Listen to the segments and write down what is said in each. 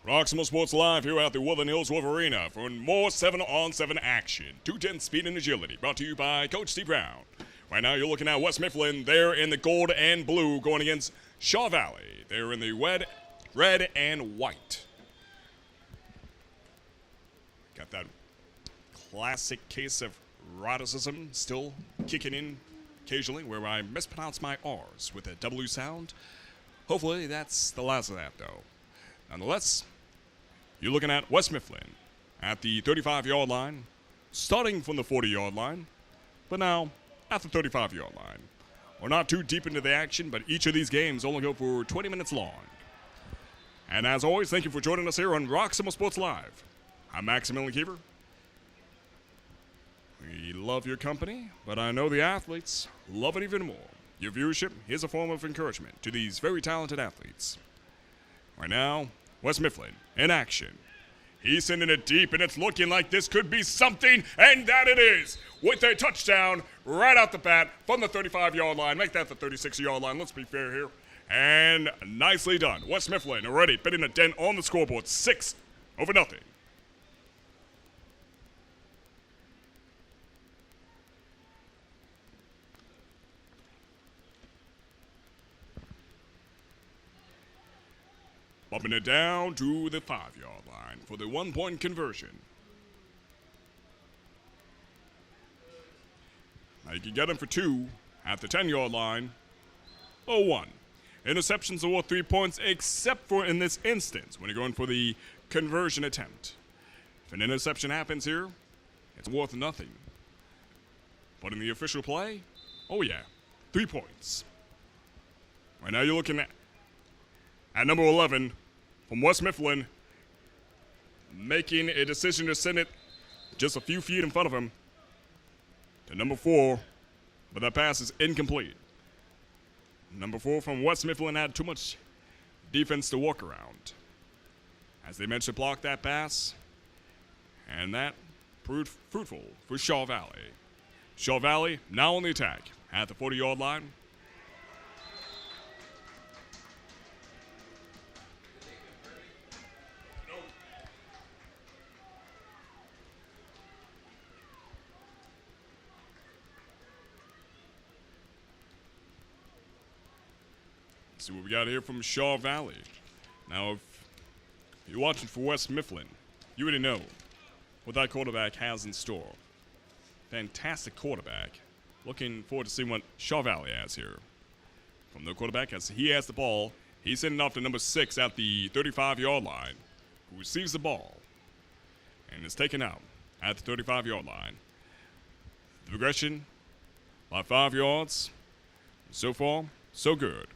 Roxamore Sports Live here at the Woodland Hills Wolvearena for more 7-on-7 action. 210 speed and agility, brought to you by Coach Steve Brown. Right now you're looking at West Mifflin. They're in the gold and blue going against Char Valley. They're in the red and white. Got that classic case of eroticism still kicking in occasionally where I mispronounce my R's with a W sound. Hopefully that's the last of that though. Nonetheless, you're looking at West Mifflin at the 35-yard line, starting from the 40-yard line, but now at the 35-yard line. We're not too deep into the action, but each of these games only go for 20 minutes long. And as always, thank you for joining us here on Roxamore Sports Live. I'm Maximilian Kiefer. We love your company, but I know the athletes love it even more. Your viewership is a form of encouragement to these very talented athletes. Right now, West Mifflin in action. He's sending it deep, and it's looking like this could be something, and that it is. With a touchdown right out the bat from the 35-yard line. Make that the 36-yard line. Let's be fair here. And nicely done. West Mifflin already putting a dent on the scoreboard. 6-0. Bumping it down to the 5-yard line for the 1-point conversion. Now you can get them for 2 at the 10-yard line. 0-1. Interceptions are worth 3 points, except for in this instance when you're going for the conversion attempt. If an interception happens here, it's worth nothing. But in the official play, oh yeah, 3 points. Right now you're looking at number 11 from West Mifflin, making a decision to send it just a few feet in front of him to number 4, but that pass is incomplete. Number 4 from West Mifflin had too much defense to walk around, as they managed to block that pass, and that proved fruitful for Char Valley. Char Valley now on the attack at the 40-yard line. See what we got here from Char Valley. Now, if you're watching for West Mifflin, you already know what that quarterback has in store. Fantastic quarterback. Looking forward to seeing what Char Valley has here. From the quarterback, as he has the ball, he's sending off to number 6 at the 35-yard line, who receives the ball and is taken out at the 35-yard line. The progression by 5 yards. So far, so good.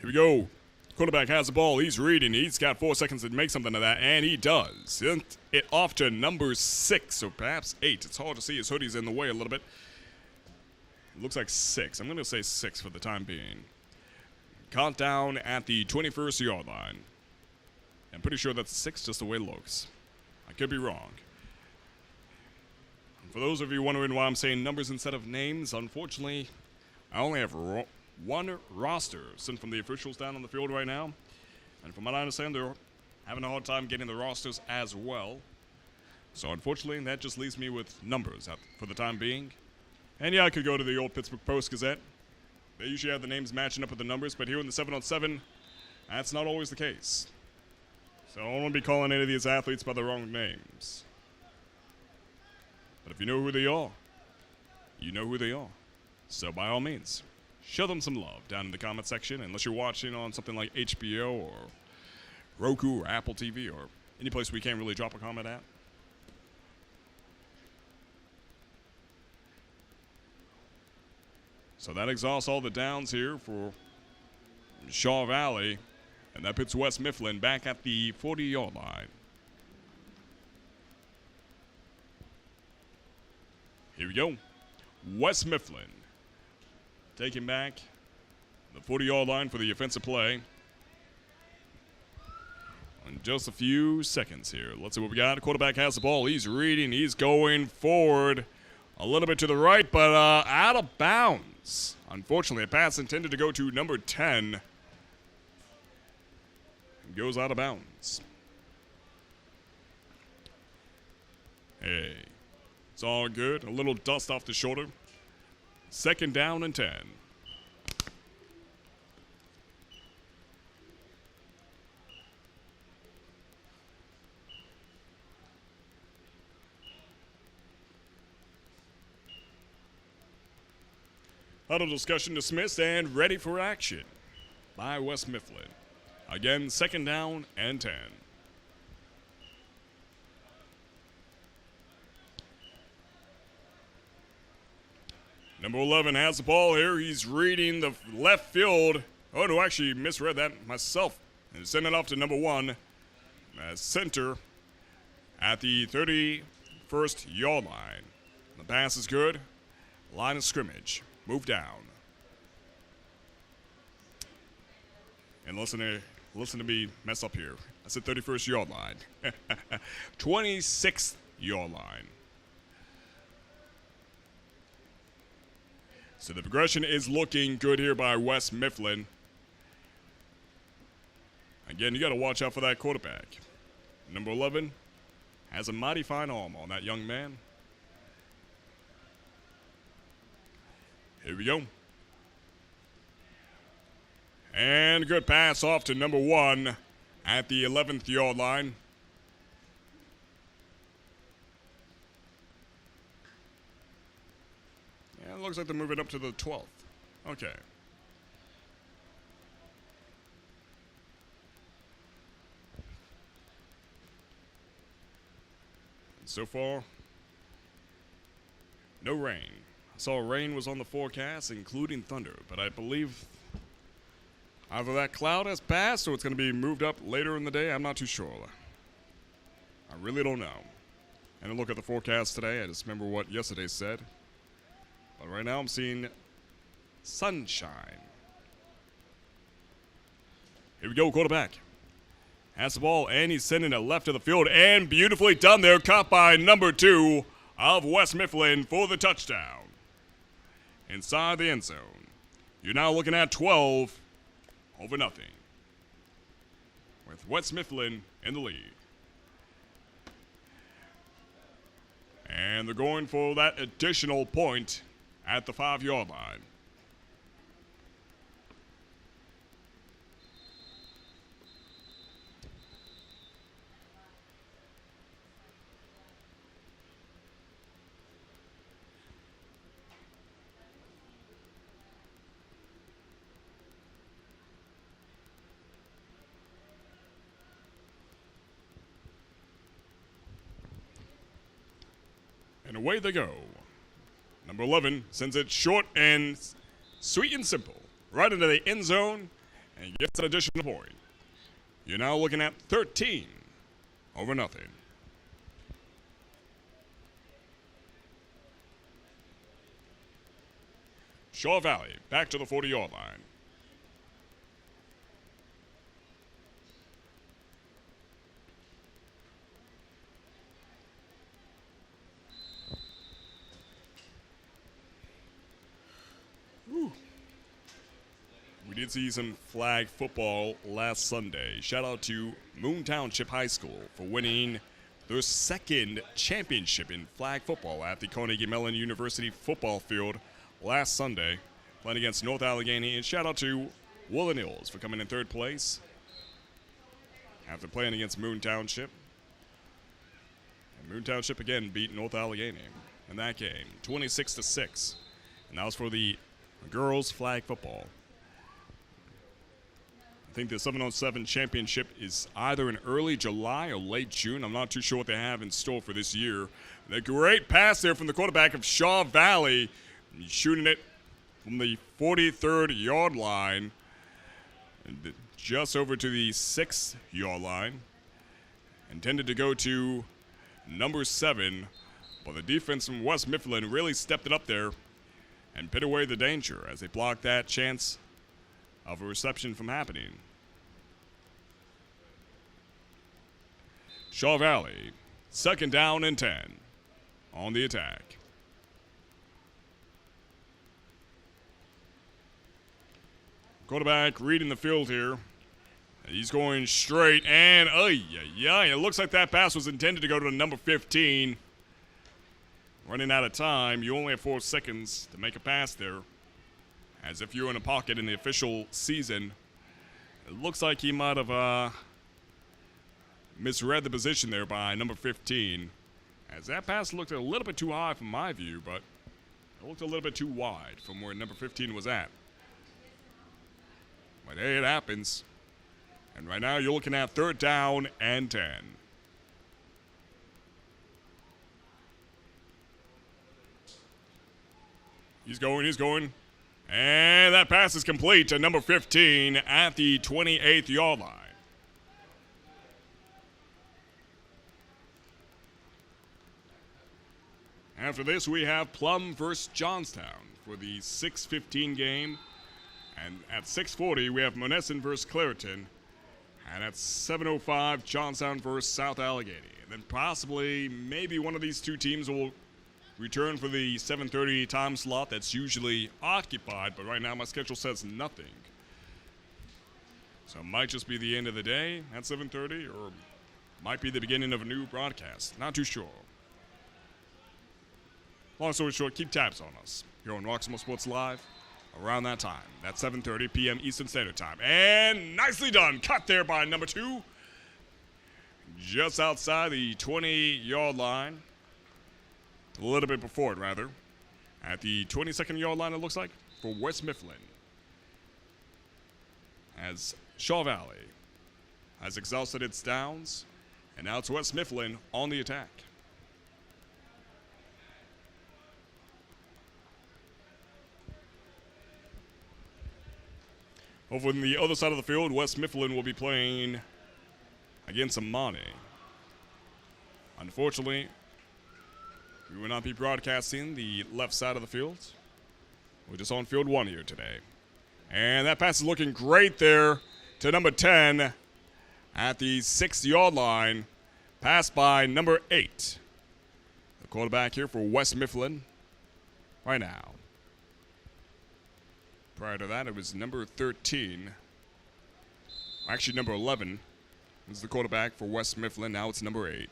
Here we go. Quarterback has the ball. He's reading. He's got 4 seconds to make something of that, and he does. Sent it off to number 6, or perhaps 8. It's hard to see. His hoodie's in the way a little bit. It looks like 6. I'm going to say 6 for the time being. Countdown at the 21st-yard line. I'm pretty sure that's 6 just the way it looks. I could be wrong. And for those of you wondering why I'm saying numbers instead of names, unfortunately, I only have one roster sent from the officials down on the field right now. And from what I understand, they're having a hard time getting the rosters as well. So unfortunately, that just leaves me with numbers for the time being. And yeah, I could go to the old Pittsburgh Post-Gazette. They usually have the names matching up with the numbers, but here in the 7-on-7, that's not always the case. So I don't want to be calling any of these athletes by the wrong names. But if you know who they are, you know who they are. So by all means, show them some love down in the comment section, unless you're watching on something like HBO or Roku or Apple TV or any place we can't really drop a comment at. So that exhausts all the downs here for Char Valley, and that puts West Mifflin back at the 40-yard line. Here we go. West Mifflin taking back the 40-yard line for the offensive play. in just a few seconds here. Let's see what we got. The quarterback has the ball. He's reading. He's going forward a little bit to the right, but out of bounds. Unfortunately, a pass intended to go to number 10 goes out of bounds. Hey, it's all good. A little dust off the shoulder. 2nd down and 10. Huddle discussion dismissed and ready for action by West Mifflin. Again, 2nd down and 10. Number 11 has the ball here. He's reading the left field. Oh, no, actually misread that myself. And send it off to number 1, center at the 31st yard line. The pass is good. Line of scrimmage. Move down. And listen to me mess up here. I said 31st yard line. 26th yard line. So the progression is looking good here by West Mifflin. Again, you got to watch out for that quarterback. Number 11 has a mighty fine arm on that young man. Here we go. And good pass off to number 1 at the 11th yard line. Yeah, it looks like they're moving up to the 12th. Okay. And so far, no rain. I saw rain was on the forecast, including thunder, but I believe either that cloud has passed or it's going to be moved up later in the day. I'm not too sure. I really don't know. And I look at the forecast today. I just remember what yesterday said. But right now I'm seeing sunshine. Here we go, quarterback. Has the ball, and he's sending it left of the field, and beautifully done there, caught by number 2 of West Mifflin for the touchdown. Inside the end zone. You're now looking at 12-0, with West Mifflin in the lead. And they're going for that additional point at the 5-yard line. And away they go. Number 11 sends it short and sweet and simple, right into the end zone, and gets an additional point. You're now looking at 13-0. Shaw Valley back to the 40-yard line. We did see some flag football last Sunday. Shout out to Moon Township High School for winning their 2nd championship in flag football at the Carnegie Mellon University football field last Sunday, playing against North Allegheny. And shout out to Woolen Hills for coming in 3rd place after playing against Moon Township. And Moon Township again beat North Allegheny in that game, 26-6. And that was for the girls flag football. I think the 7-on-7 championship is either in early July or late June. I'm not too sure what they have in store for this year. The great pass there from the quarterback of Shaw Valley. He's shooting it from the 43rd yard line, just over to the 6th yard line. Intended to go to number 7, but the defense from West Mifflin really stepped it up there and put away the danger as they blocked that chance of a reception from happening. Shaw Valley, 2nd down and 10 on the attack. Quarterback reading the field here. He's going straight, and it looks like that pass was intended to go to the number 15. Running out of time. You only have 4 seconds to make a pass there. As if you're in a pocket in the official season. It looks like he might have misread the position there by number 15. As that pass looked a little bit too high from my view, but it looked a little bit too wide from where number 15 was at. But hey, it happens. And right now you're looking at 3rd down and 10. He's going. And that pass is complete to number 15 at the 28th yard line. After this, we have Plum versus Johnstown for the 6:15 game. And at 6:40, we have Monessen versus Clareton. And at 7:05, Johnstown versus South Allegheny. And then possibly, maybe one of these two teams will return for the 7:30 time slot that's usually occupied. But right now, my schedule says nothing. So it might just be the end of the day at 7:30, or might be the beginning of a new broadcast. Not too sure. Long story short, keep tabs on us here on Roxamore Sports Live. Around that time, that's 7:30 p.m. Eastern Standard Time. And nicely done. Cut there by number 2. Just outside the 20-yard line. A little bit before it, rather. At the 22nd yard line, it looks like, for West Mifflin. As Shaw Valley has exhausted its downs. And now it's West Mifflin on the attack. Over on the other side of the field, West Mifflin will be playing against Amani. Unfortunately, we will not be broadcasting the left side of the field. We're just on field 1 here today. And that pass is looking great there to number 10 at the 6-yard line. Passed by number 8. The quarterback here for West Mifflin right now. Prior to that, it was number 13. Actually, number 11 is the quarterback for West Mifflin. Now it's number 8.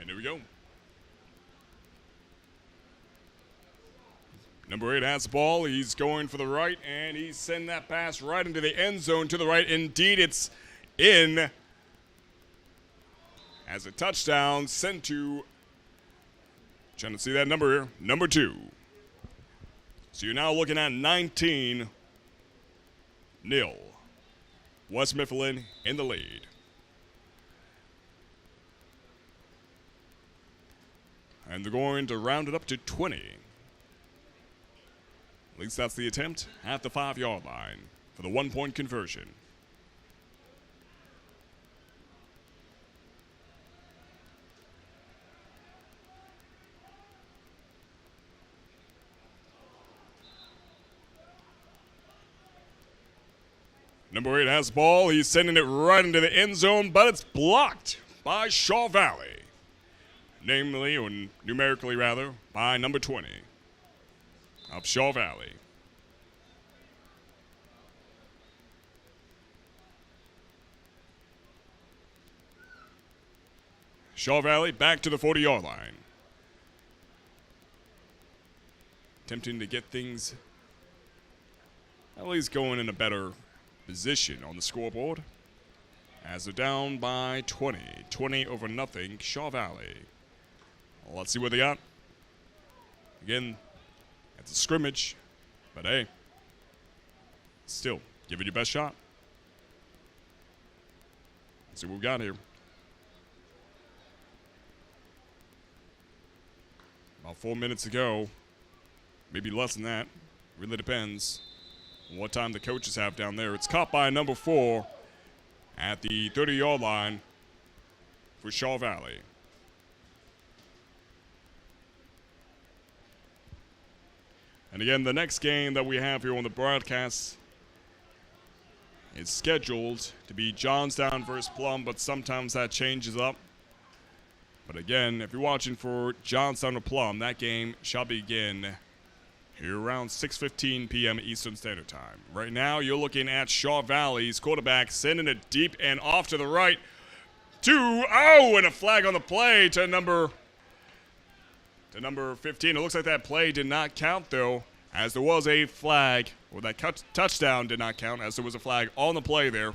And here we go. Number 8 has the ball. He's going for the right, and he's sending that pass right into the end zone to the right. Indeed, it's in. As a touchdown sent to, trying to see that number here, number 2. So you're now looking at 19-0. West Mifflin in the lead. And they're going to round it up to 20. At least that's the attempt at the 5-yard line for the 1-point conversion. Number 8 has the ball. He's sending it right into the end zone, but it's blocked by Shaw Valley. Namely, or numerically rather, by number 20 of Shaw Valley. Shaw Valley back to the 40-yard line. Attempting to get things at least going in a better position on the scoreboard. As they're down by 20. 20-0, Shaw Valley. Well, let's see what they got. Again, it's a scrimmage, but hey, still, give it your best shot. Let's see what we got here. About 4 minutes to go. Maybe less than that. Really depends on what time the coaches have down there. It's caught by number 4 at the 30-yard line for Shaw Valley. And again, the next game that we have here on the broadcast is scheduled to be Johnstown versus Plum, but sometimes that changes up. But again, if you're watching for Johnstown or Plum, that game shall begin here around 6:15 p.m. Eastern Standard Time. Right now, you're looking at Shaw Valley's quarterback sending it deep and off to the right. And a flag on the play to number 15. It looks like that play did not count, though, as there was a flag, or that touchdown did not count, as there was a flag on the play there.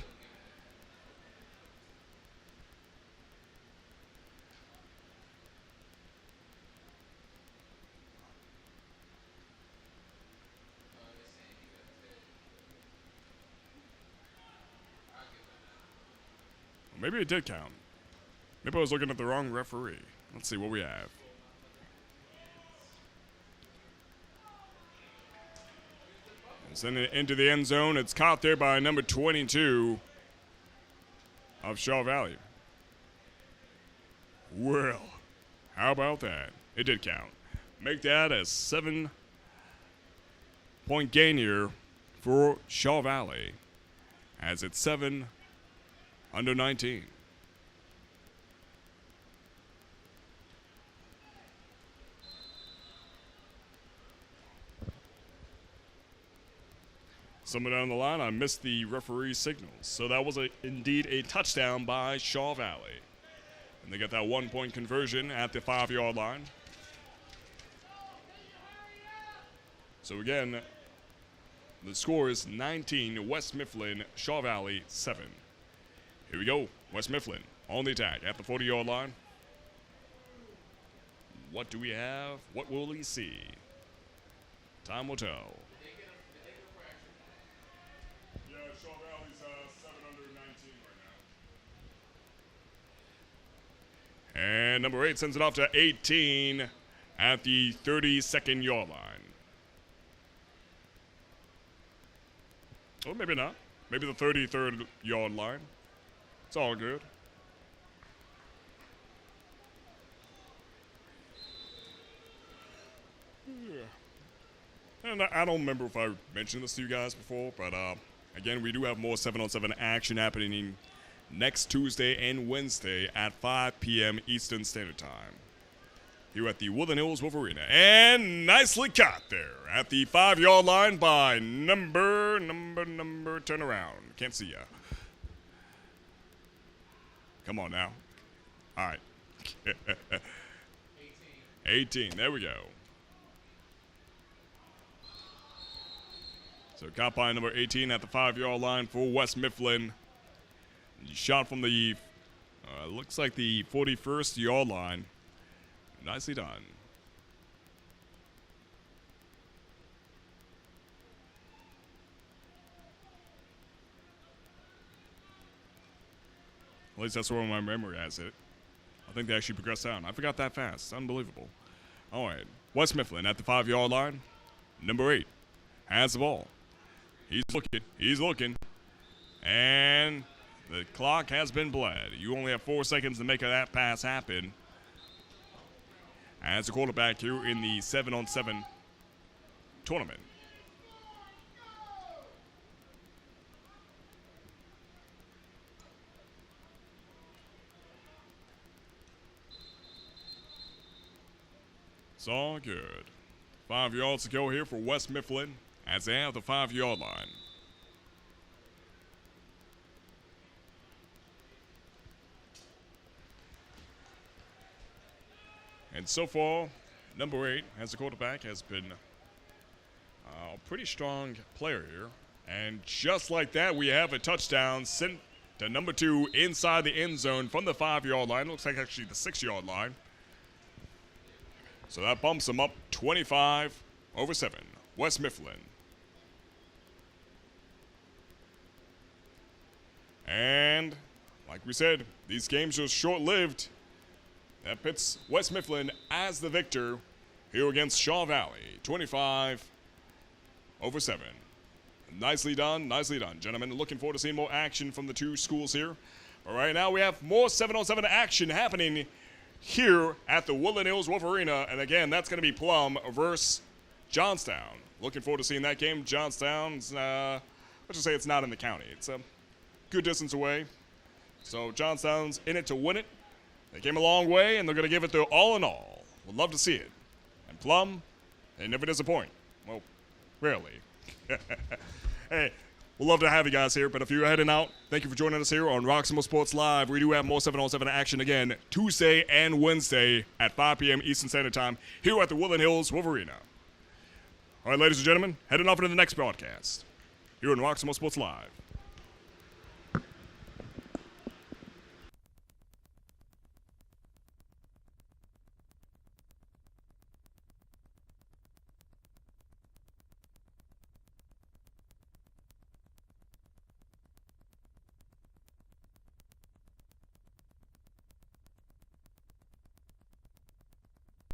Maybe it did count. Maybe I was looking at the wrong referee. Let's see what we have. Sending it into the end zone. It's caught there by number 22 of Shaw Valley. Well, how about that? It did count. Make that a 7-point gain here for Shaw Valley, as it's 7 under 19. Somewhere down the line, I missed the referee signals. So that was indeed a touchdown by Shaw Valley. And they got that 1-point conversion at the 5-yard line. So again, the score is 19, West Mifflin, Shaw Valley 7. Here we go, West Mifflin on the attack at the 40-yard line. What do we have? What will we see? Time will tell. Yeah, Shaw Valley's 7 under 19 right now. And number 8 sends it off to 18 at the 32nd yard line. Or maybe not. Maybe the 33rd yard line. It's all good. Yeah. And I don't remember if I mentioned this to you guys before, but again, we do have more 7-on-7 action happening next Tuesday and Wednesday at 5 p.m. Eastern Standard Time here at the Woodland Hills Wolvearena. And nicely caught there at the 5-yard line by number, turn around. Can't see ya. Come on now. All right. 18. There we go. So caught by number 18 at the 5-yard line for West Mifflin. Shot from the, looks like the 41st yard line. Nicely done. At least that's where my memory has it. I think they actually progressed down. I forgot that fast. Unbelievable. All right. West Mifflin at the 5-yard line. Number 8 has the ball. He's looking. He's looking. And the clock has been bled. You only have 4 seconds to make that pass happen. As a quarterback here in the 7-on-7 tournament. It's all good. 5 yards to go here for West Mifflin as they have the 5-yard line. And so far, number 8 as a quarterback has been a pretty strong player here. And just like that, we have a touchdown sent to number 2 inside the end zone from the 5-yard line. Looks like actually the 6-yard line. So that bumps them up 25-7. West Mifflin. And like we said, these games are short-lived. That pits West Mifflin as the victor here against Shaw Valley. 25-7. Nicely done, gentlemen. Looking forward to seeing more action from the two schools here. All right, now we have more 7-on-7 action happening here at the Woodland Hills Wolvearena. And again, that's going to be Plum versus Johnstown. Looking forward to seeing that game. Johnstown's, let's just say it's not in the county. It's a good distance away. So Johnstown's in it to win it. They came a long way, and they're going to give it their all in all. We'd love to see it. And Plum, they never disappoint. Well, rarely. Hey, we'd love to have you guys here, but if you're heading out, thank you for joining us here on Roxamore Sports Live. We do have more 7-on-7 action again Tuesday and Wednesday at 5 p.m. Eastern Standard Time here at the Woodland Hills, Wolvearena. All right, ladies and gentlemen, heading off into the next broadcast here on Roxamore Sports Live.